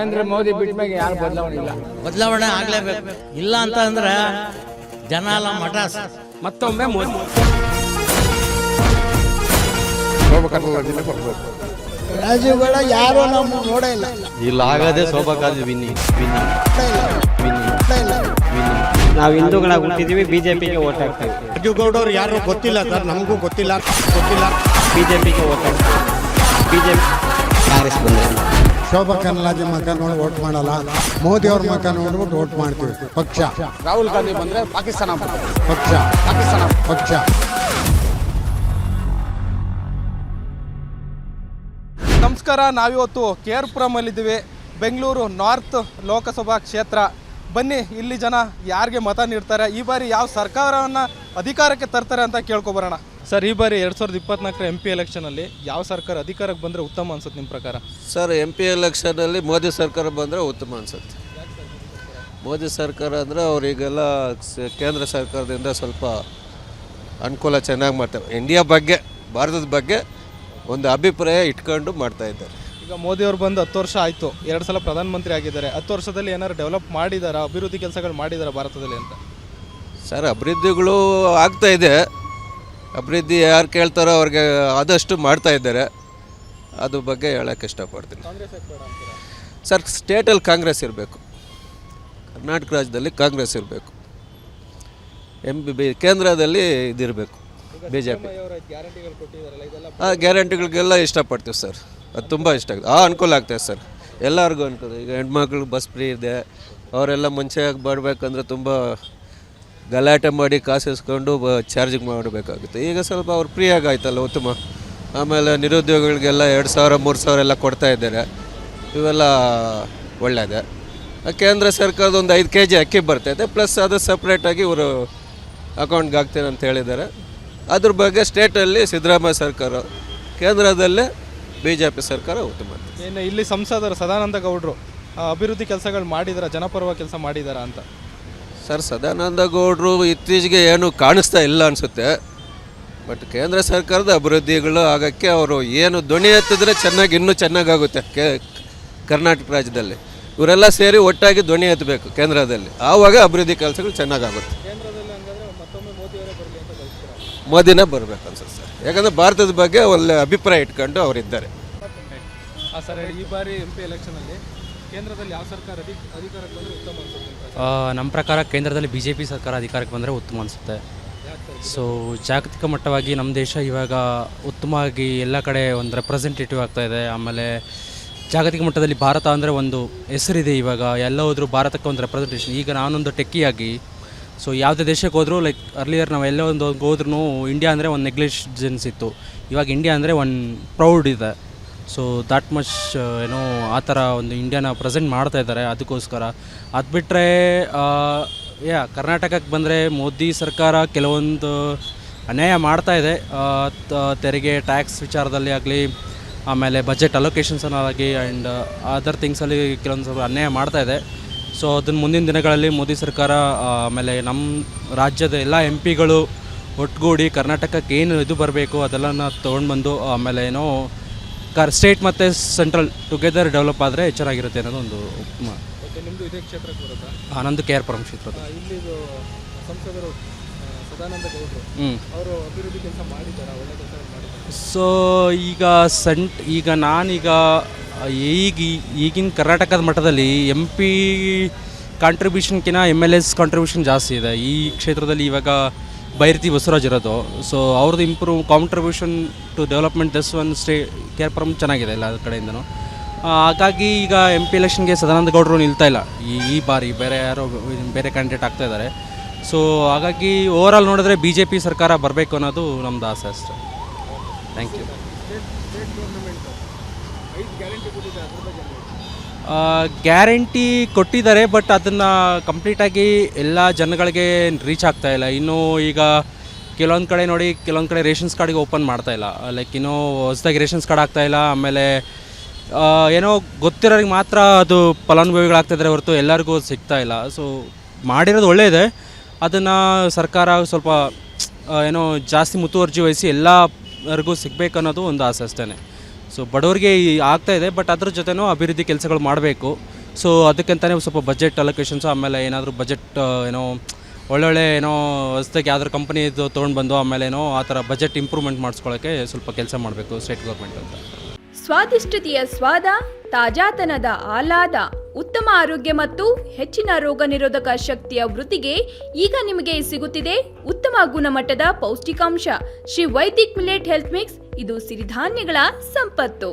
ನರೇಂದ್ರ ಮೋದಿ ಬಿಟ್ಟ ಮೇಲೆ ಯಾರು ಬದಲಾವಣೆ ಇಲ್ಲ. ಬದಲಾವಣೆ ಆಗ್ಲೇಬೇಕು. ಇಲ್ಲ ಅಂತ ಅಂದ್ರೆ ಜನ ಎಲ್ಲ ಮಠ ಮತ್ತೊಮ್ಮೆ ಮೋದಿ. ರಾಜೀವ್ಗಳ ಯಾರು ನಮ್ಮ ನೋಡೇ ಇಲ್ಲ. ಇಲ್ಲ ಆಗದೆ ಶೋಭಾಕಾಂತ್ ವಿನ್ನಿ. ನಾವು ಹಿಂದೂಗಳಾಗಿ ಹುಟ್ಟಿದೀವಿ, ಬಿಜೆಪಿಗೆ ಓಟ್ ಹಾಕ್ತೀವಿ. ರಾಜೀವ್ಗೌಡವ್ರು ಯಾರು ಗೊತ್ತಿಲ್ಲ ಸರ್, ನಮಗೂ ಗೊತ್ತಿಲ್ಲ. ಬಿಜೆಪಿಗೆ ಓಟ್ ಹಾಕ್ತೀವಿ. ಬಿಜೆಪಿ ಕಾಂಗ್ರೆಸ್ ಬಂದರೆ ಶೋಭಾ ಕರಂದ್ಲಾಜೆ ಮಕ್ಕ ನೋಡಿ ಓಟ್ ಮಾಡಲ್ಲ, ಮೋದಿ ಅವ್ರ ಮಕ್ಕ ನೋಡ್ಬಿಟ್ಟು ಓಟ್ ಮಾಡ್ತೀವಿ. ಪಕ್ಷ ರಾಹುಲ್ ಗಾಂಧಿ ಬಂದ್ರೆ ಪಾಕಿಸ್ತಾನ ಪಕ್ಷ. ನಮಸ್ಕಾರ. ನಾವಿವತ್ತು KR ಪುರಮಲ್ಲಿದ್ದೀವಿ. ಬೆಂಗಳೂರು ನಾರ್ತ್ ಲೋಕಸಭಾ ಕ್ಷೇತ್ರ. ಬನ್ನಿ, ಇಲ್ಲಿ ಜನ ಯಾರಿಗೆ ಮತ ನೀಡ್ತಾರೆ, ಈ ಬಾರಿ ಯಾವ ಸರ್ಕಾರವನ್ನು ಅಧಿಕಾರಕ್ಕೆ ತರ್ತಾರೆ ಅಂತ ಕೇಳ್ಕೊಬರೋಣ. ಸರ್, ಈ ಬಾರಿ 2024 MP ಎಲೆಕ್ಷನಲ್ಲಿ ಯಾವ ಸರ್ಕಾರ ಅಧಿಕಾರಕ್ಕೆ ಬಂದರೆ ಉತ್ತಮ ಅನ್ಸುತ್ತೆ ನಿಮ್ಮ ಪ್ರಕಾರ? ಸರ್, MP ಎಲೆಕ್ಷನಲ್ಲಿ ಮೋದಿ ಸರ್ಕಾರ ಬಂದರೆ ಉತ್ತಮ ಅನಿಸುತ್ತೆ. ಮೋದಿ ಸರ್ಕಾರ ಅಂದರೆ ಅವರಿಗೆಲ್ಲ ಕೇಂದ್ರ ಸರ್ಕಾರದಿಂದ ಸ್ವಲ್ಪ ಅನುಕೂಲ ಚೆನ್ನಾಗಿ ಮಾಡ್ತಾರೆ. ಇಂಡಿಯಾ ಬಗ್ಗೆ, ಭಾರತದ ಬಗ್ಗೆ ಒಂದು ಅಭಿಪ್ರಾಯ ಇಟ್ಕೊಂಡು ಮಾಡ್ತಾ ಇದ್ದಾರೆ. ಈಗ ಮೋದಿ ಅವರು ಬಂದು 10 ವರ್ಷ ಆಯಿತು, 2 ಸಲ ಪ್ರಧಾನಮಂತ್ರಿ ಆಗಿದ್ದಾರೆ. 10 ವರ್ಷದಲ್ಲಿ ಏನಾದ್ರು ಡೆವಲಪ್ ಮಾಡಿದಾರಾ, ಅಭಿವೃದ್ಧಿ ಕೆಲಸಗಳು ಮಾಡಿದಾರಾ ಭಾರತದಲ್ಲಿ ಅಂತ? ಸರ್, ಅಭಿವೃದ್ಧಿಗಳು ಆಗ್ತಾ ಇದೆ. ಅಭಿವೃದ್ಧಿ ಯಾರು ಕೇಳ್ತಾರೋ ಅವ್ರಿಗೆ ಆದಷ್ಟು ಮಾಡ್ತಾ ಇದ್ದಾರೆ. ಅದ್ರ ಬಗ್ಗೆ ಹೇಳೋಕ್ಕೆ ಇಷ್ಟಪಡ್ತೀನಿ. ಸರ್, ಸ್ಟೇಟಲ್ಲಿ ಕಾಂಗ್ರೆಸ್ ಇರಬೇಕು, ಕರ್ನಾಟಕ ರಾಜ್ಯದಲ್ಲಿ ಕಾಂಗ್ರೆಸ್ ಇರಬೇಕು, ಕೇಂದ್ರದಲ್ಲಿ ಇದಿರಬೇಕು BJP. ಆ ಗ್ಯಾರಂಟಿಗಳಿಗೆಲ್ಲ ಇಷ್ಟಪಡ್ತೀವಿ ಸರ್. ಅದು ತುಂಬ ಇಷ್ಟ ಆಗುತ್ತೆ. ಅನುಕೂಲ ಆಗ್ತಾಯಿದೆ ಸರ್, ಎಲ್ಲರಿಗೂ ಅನುಕೂಲ. ಈಗ ಹೆಣ್ಮಕ್ಳಿಗೆ ಬಸ್ ಫ್ರೀ ಇದೆ. ಅವರೆಲ್ಲ ಮುಂಚೆ ಬರಬೇಕಂದ್ರೆ ತುಂಬ ಗಲಾಟೆ ಮಾಡಿ ಕಾಸಿಸ್ಕೊಂಡು ಚಾರ್ಜಿಂಗ್ ಮಾಡಬೇಕಾಗುತ್ತೆ. ಈಗ ಸ್ವಲ್ಪ ಅವ್ರು ಫ್ರೀಯಾಗಿ ಆಯ್ತಲ್ಲ, ಉತ್ತಮ. ಆಮೇಲೆ ನಿರುದ್ಯೋಗಿಗಳಿಗೆಲ್ಲ 2,000 3,000 ಎಲ್ಲ ಕೊಡ್ತಾ ಇದ್ದಾರೆ. ಇವೆಲ್ಲ ಒಳ್ಳೆಯದೇ. ಕೇಂದ್ರ ಸರ್ಕಾರದ ಒಂದು 5 kg ಅಕ್ಕಿ ಬರ್ತೈತೆ, ಪ್ಲಸ್ ಅದು ಸಪ್ರೇಟಾಗಿ ಇವರು ಅಕೌಂಟ್ಗೆ ಹಾಕ್ತೇನೆ ಅಂತ ಹೇಳಿದ್ದಾರೆ. ಅದ್ರ ಬಗ್ಗೆ ಸ್ಟೇಟಲ್ಲಿ ಸಿದ್ದರಾಮಯ್ಯ ಸರ್ಕಾರ, ಕೇಂದ್ರದಲ್ಲೇ BJP ಸರ್ಕಾರ ಉತ್ತಮ. ಏನು ಇಲ್ಲಿ ಸಂಸದರು ಸದಾನಂದ ಗೌಡರು ಅಭಿವೃದ್ಧಿ ಕೆಲಸಗಳು ಮಾಡಿದಾರ, ಜನಪರವಾಗಿ ಕೆಲಸ ಮಾಡಿದಾರ ಅಂತ? ಸರ್, ಸದಾನಂದ ಗೌಡರು ಇತ್ತೀಚೆಗೆ ಏನು ಕಾಣಿಸ್ತಾ ಇಲ್ಲ ಅನಿಸುತ್ತೆ. ಬಟ್ ಕೇಂದ್ರ ಸರ್ಕಾರದ ಅಭಿವೃದ್ಧಿಗಳು ಆಗೋಕ್ಕೆ ಅವರು ಏನು ಧ್ವನಿ ಎತ್ತಿದ್ರೆ ಚೆನ್ನಾಗಿ, ಇನ್ನೂ ಚೆನ್ನಾಗಾಗುತ್ತೆ. ಕರ್ನಾಟಕ ರಾಜ್ಯದಲ್ಲಿ ಇವರೆಲ್ಲ ಸೇರಿ ಒಟ್ಟಾಗಿ ಧ್ವನಿ ಎತ್ತಬೇಕು ಕೇಂದ್ರದಲ್ಲಿ, ಆವಾಗ ಅಭಿವೃದ್ಧಿ ಕೆಲಸಗಳು ಚೆನ್ನಾಗಾಗುತ್ತೆ. ಮೋದಿನೇ ಬರಬೇಕು ಅನ್ಸುತ್ತೆ ಸರ್, ಯಾಕಂದರೆ ಭಾರತದ ಬಗ್ಗೆ ಒಳ್ಳೆ ಅಭಿಪ್ರಾಯ ಇಟ್ಕೊಂಡು ಅವರಿದ್ದಾರೆ. ಸರ್, ಈ ಬಾರಿ MP ಎಲೆಕ್ಷನಲ್ಲಿ ಕೇಂದ್ರದಲ್ಲಿ ಯಾವ ಸರ್ಕಾರ ಅಧಿಕಾರಕ್ಕೆ ಬಂದರೆ ಉತ್ತಮ ಅನ್ಸುತ್ತೆ? ನಮ್ಮ ಪ್ರಕಾರ ಕೇಂದ್ರದಲ್ಲಿ BJP ಸರ್ಕಾರ ಅಧಿಕಾರಕ್ಕೆ ಬಂದರೆ ಉತ್ತಮ ಅನಿಸುತ್ತೆ. ಸೊ ಜಾಗತಿಕ ಮಟ್ಟವಾಗಿ ನಮ್ಮ ದೇಶ ಇವಾಗ ಉತ್ತಮವಾಗಿ ಎಲ್ಲ ಕಡೆ ಒಂದು ರೆಪ್ರೆಸೆಂಟೇಟಿವ್ ಆಗ್ತಾಯಿದೆ. ಆಮೇಲೆ ಜಾಗತಿಕ ಮಟ್ಟದಲ್ಲಿ ಭಾರತ ಅಂದರೆ ಒಂದು ಹೆಸರಿದೆ. ಇವಾಗ ಎಲ್ಲ ಹೋದರೂ ಭಾರತಕ್ಕೆ ಒಂದು ರೆಪ್ರೆಸೆಂಟೇಷನ್. ಈಗ ನಾನೊಂದು ಟೆಕ್ಕಿಯಾಗಿ ಸೊ ಯಾವುದೇ ದೇಶಕ್ಕೆ ಹೋದರೂ, ಲೈಕ್ ಅರ್ಲಿಯರ್ ನಾವು ಎಲ್ಲೋ ಒಂದು ಹೋದ್ರೂ ಇಂಡಿಯಾ ಅಂದರೆ ಒಂದು ನೆಗ್ಲಿಜೆನ್ಸ್ ಇತ್ತು. ಇವಾಗ ಇಂಡಿಯಾ ಅಂದರೆ ಒಂದು ಪ್ರೌಡ್ ಇದೆ. ಸೊ ದಾಟ್ ಮಚ್ ಏನೋ ಆ ಥರ ಒಂದು ಇಂಡಿಯಾನ ಪ್ರೆಸೆಂಟ್ ಮಾಡ್ತಾ ಇದ್ದಾರೆ. ಅದಕ್ಕೋಸ್ಕರ ಅದು ಬಿಟ್ಟರೆ ಕರ್ನಾಟಕಕ್ಕೆ ಬಂದರೆ ಮೋದಿ ಸರ್ಕಾರ ಕೆಲವೊಂದು ಅನ್ಯಾಯ ಮಾಡ್ತಾ ಇದೆ. ತೆರಿಗೆ ಟ್ಯಾಕ್ಸ್ ವಿಚಾರದಲ್ಲಿ ಆಗಲಿ, ಆಮೇಲೆ ಬಜೆಟ್ ಅಲೋಕೇಶನ್ಸನ್ನಾಗಿ ಆ್ಯಂಡ್ ಅದರ್ ಥಿಂಗ್ಸಲ್ಲಿ ಕೆಲವೊಂದು ಸ್ವಲ್ಪ ಅನ್ಯಾಯ ಮಾಡ್ತಾ ಇದೆ. ಸೊ ಅದನ್ನು ಮುಂದಿನ ದಿನಗಳಲ್ಲಿ ಮೋದಿ ಸರ್ಕಾರ, ಆಮೇಲೆ ನಮ್ಮ ರಾಜ್ಯದ ಎಲ್ಲ MP ಗಳು ಒಟ್ಟುಗೂಡಿ ಕರ್ನಾಟಕಕ್ಕೆ ಏನು ಇದು ಬರಬೇಕು ಅದೆಲ್ಲ ತೊಗೊಂಡು ಬಂದು, ಆಮೇಲೆ ಏನೋ ಸ್ಟೇಟ್ ಮತ್ತು ಸೆಂಟ್ರಲ್ ಟುಗೆದರ್ ಡೆವಲಪ್ ಆದರೆ ಚೆನ್ನಾಗಿರುತ್ತೆ ಅನ್ನೋದು ಒಂದು ಉತ್ತಮ. ನಿಮ್ಮದು ಇದೇ ಕ್ಷೇತ್ರಕ್ಕೆ ಬರುತ್ತಾ? ನಂದು KR ಪುರಂ ಕ್ಷೇತ್ರದ. ಇಲ್ಲಿ ಸಂಸದರು ಸದಾನಂದ ಗೌಡರು ಅವರು ಅಭಿವೃದ್ಧಿ ಕೆಲಸ ಮಾಡಿದ್ದಾರೆ, ಒಳ್ಳೆ ಕೆಲಸ ಮಾಡಿದ್ದಾರೆ. ಸೊ ಈಗ ನಾನೀಗ ಈಗಿನ ಕರ್ನಾಟಕದ ಮಟ್ಟದಲ್ಲಿ MP ಕಾಂಟ್ರಿಬ್ಯೂಷನ್ಕಿಂತ MLAs ಕಾಂಟ್ರಿಬ್ಯೂಷನ್ ಜಾಸ್ತಿ ಇದೆ ಈ ಕ್ಷೇತ್ರದಲ್ಲಿ. ಇವಾಗ ಬೈರತಿ ಬಸವರಾಜ್ ಇರೋದು. ಸೊ ಅವ್ರದ್ದು contribution to development this one KR Puram ಚೆನ್ನಾಗಿದೆ ಎಲ್ಲ ಕಡೆಯಿಂದನೂ. ಹಾಗಾಗಿ ಈಗ MP ಎಲೆಕ್ಷನ್ಗೆ ಸದಾನಂದ ಗೌಡರು ನಿಲ್ತಾ ಇಲ್ಲ ಈ ಬಾರಿ. ಬೇರೆ ಕ್ಯಾಂಡಿಡೇಟ್ ಆಗ್ತಾ ಇದ್ದಾರೆ. ಸೊ ಹಾಗಾಗಿ ಓವರಾಲ್ ನೋಡಿದ್ರೆ BJP ಸರ್ಕಾರ ಬರಬೇಕು ಅನ್ನೋದು ನಮ್ಮದು ಆಸೆ ಅಷ್ಟೇ. Thank you. ಗ್ಯಾರಂಟಿ ಕೊಟ್ಟಿದ್ದಾರೆ, ಬಟ್ ಅದನ್ನು ಕಂಪ್ಲೀಟಾಗಿ ಎಲ್ಲ ಜನಗಳಿಗೆ ರೀಚ್ ಆಗ್ತಾಯಿಲ್ಲ. ಇನ್ನೂ ಈಗ ಕೆಲವೊಂದು ಕಡೆ ನೋಡಿ, ಕೆಲವೊಂದು ಕಡೆ ರೇಷನ್ಸ್ ಕಾರ್ಡಿಗೆ ಓಪನ್ ಮಾಡ್ತಾಯಿಲ್ಲ. ಲೈಕ್ ಇನ್ನೂ ಹೊಸದಾಗಿ ರೇಷನ್ಸ್ ಕಾರ್ಡ್ ಆಗ್ತಾಯಿಲ್ಲ. ಆಮೇಲೆ ಏನೋ ಗೊತ್ತಿರೋರಿಗೆ ಮಾತ್ರ ಅದು ಫಲಾನುಭವಿಗಳಾಗ್ತಾಯಿದ್ದಾರೆ ಹೊರತು ಎಲ್ಲರಿಗೂ ಸಿಗ್ತಾಯಿಲ್ಲ. ಸೊ ಮಾಡಿರೋದು ಒಳ್ಳೆಯದೇ, ಅದನ್ನು ಸರ್ಕಾರ ಸ್ವಲ್ಪ ಏನೋ ಜಾಸ್ತಿ ಮುತುವರ್ಜಿ ವಹಿಸಿ ಎಲ್ಲರಿಗೂ ಸಿಗಬೇಕನ್ನೋದು ಒಂದು ಆಸೆ ಅಷ್ಟೇ. ಸೊ ಬಡವರಿಗೆ ಆಗ್ತಾ ಇದೆ, ಬಟ್ ಅದ್ರ ಜೊತೆನೂ ಅಭಿವೃದ್ಧಿ ಕೆಲಸಗಳು ಮಾಡಬೇಕು. ಸೊ ಅದಕ್ಕಂತಲೇ ಸ್ವಲ್ಪ ಬಜೆಟ್ ಅಲೋಕೇಶನ್ಸು, ಆಮೇಲೆ ಏನಾದರೂ ಬಜೆಟ್ ಏನೋ ಒಳ್ಳೊಳ್ಳೆ ಏನೋ ಹೊಸದಾಗಿ ಯಾವ್ದಾರು ಕಂಪ್ನಿದು ತೊಗೊಂಡು ಬಂದು ಆಮೇಲೆ ಏನೋ ಆ ಥರ ಬಜೆಟ್ ಇಂಪ್ರೂವ್ಮೆಂಟ್ ಮಾಡಿಸ್ಕೊಳ್ಳೋಕ್ಕೆ ಸ್ವಲ್ಪ ಕೆಲಸ ಮಾಡಬೇಕು ಸ್ಟೇಟ್ ಗೌರ್ಮೆಂಟ್ ಅಂತ. ಸ್ವಾದಿಷ್ಟತೆಯ ಸ್ವಾದ, ತಾಜಾತನದ ಆಹ್ಲಾದ, ಉತ್ತಮ ಆರೋಗ್ಯ ಮತ್ತು ಹೆಚ್ಚಿನ ರೋಗ ನಿರೋಧಕ ಶಕ್ತಿಯ ವೃದ್ಧಿಗೆ ಈಗ ನಿಮಗೆ ಸಿಗುತ್ತಿದೆ ಉತ್ತಮ ಗುಣಮಟ್ಟದ ಪೌಷ್ಟಿಕಾಂಶ Shri Vaidik millet health mix. ಇದು ಸಿರಿಧಾನ್ಯಗಳ ಸಂಪತ್ತು.